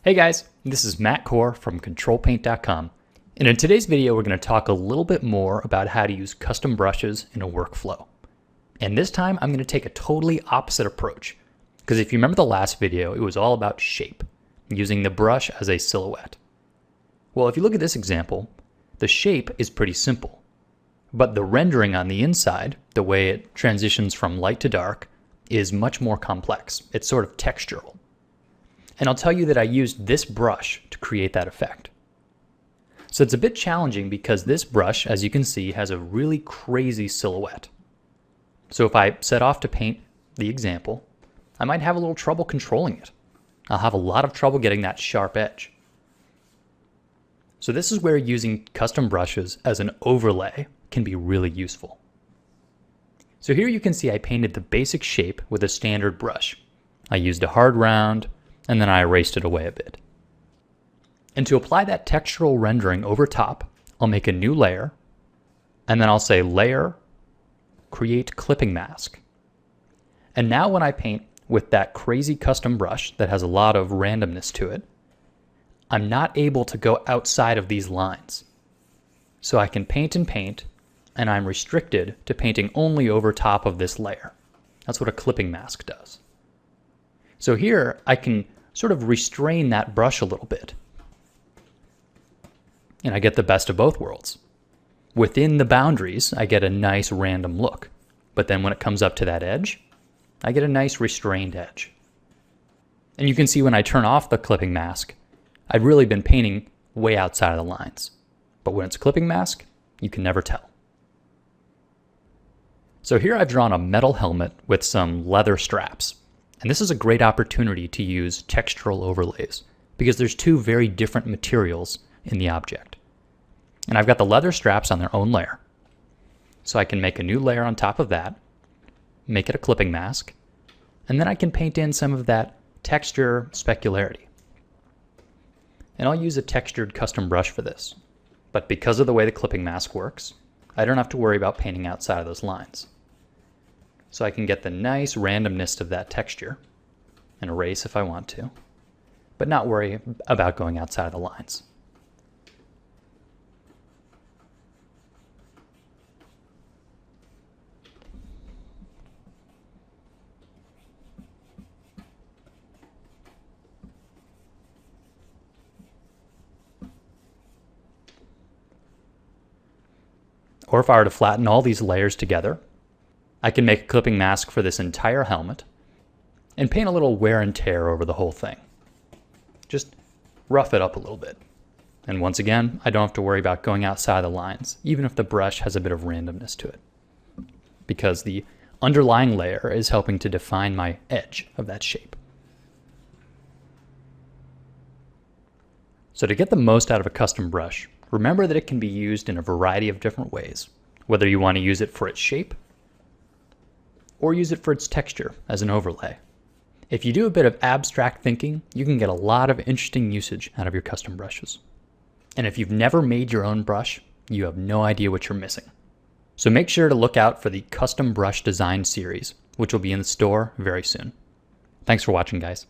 Hey guys, this is Matt Core from Ctrl+Paint.com, and in today's video we're going to talk a little bit more about how to use custom brushes in a workflow. And this time I'm going to take a totally opposite approach, because if you remember the last video, it was all about shape, using the brush as a silhouette. Well, if you look at this example, the shape is pretty simple, but the rendering on the inside, the way it transitions from light to dark, is much more complex. It's sort of textural. And I'll tell you that I used this brush to create that effect. So it's a bit challenging because this brush, as you can see, has a really crazy silhouette. So if I set off to paint the example, I might have a little trouble controlling it. I'll have a lot of trouble getting that sharp edge. So this is where using custom brushes as an overlay can be really useful. So here you can see I painted the basic shape with a standard brush. I used a hard round, and then I erased it away a bit. And to apply that textural rendering over top, I'll make a new layer, and then I'll say Layer, Create Clipping Mask. And now when I paint with that crazy custom brush that has a lot of randomness to it, I'm not able to go outside of these lines. So I can paint and paint, and I'm restricted to painting only over top of this layer. That's what a clipping mask does. So here I can sort of restrain that brush a little bit. And I get the best of both worlds. Within the boundaries, I get a nice random look. But then when it comes up to that edge, I get a nice restrained edge. And you can see when I turn off the clipping mask, I've really been painting way outside of the lines. But when it's a clipping mask, you can never tell. So here I've drawn a metal helmet with some leather straps. And this is a great opportunity to use textural overlays because there's two very different materials in the object. And I've got the leather straps on their own layer. So I can make a new layer on top of that, make it a clipping mask, and then I can paint in some of that texture specularity. And I'll use a textured custom brush for this. But because of the way the clipping mask works, I don't have to worry about painting outside of those lines. So I can get the nice randomness of that texture and erase if I want to, but not worry about going outside of the lines. Or if I were to flatten all these layers together, I can make a clipping mask for this entire helmet and paint a little wear and tear over the whole thing. Just rough it up a little bit. And once again, I don't have to worry about going outside the lines, even if the brush has a bit of randomness to it, because the underlying layer is helping to define my edge of that shape. So to get the most out of a custom brush, remember that it can be used in a variety of different ways, whether you want to use it for its shape or use it for its texture as an overlay. If you do a bit of abstract thinking, you can get a lot of interesting usage out of your custom brushes. And if you've never made your own brush, you have no idea what you're missing. So make sure to look out for the Custom Brush Design series, which will be in the store very soon. Thanks for watching, guys.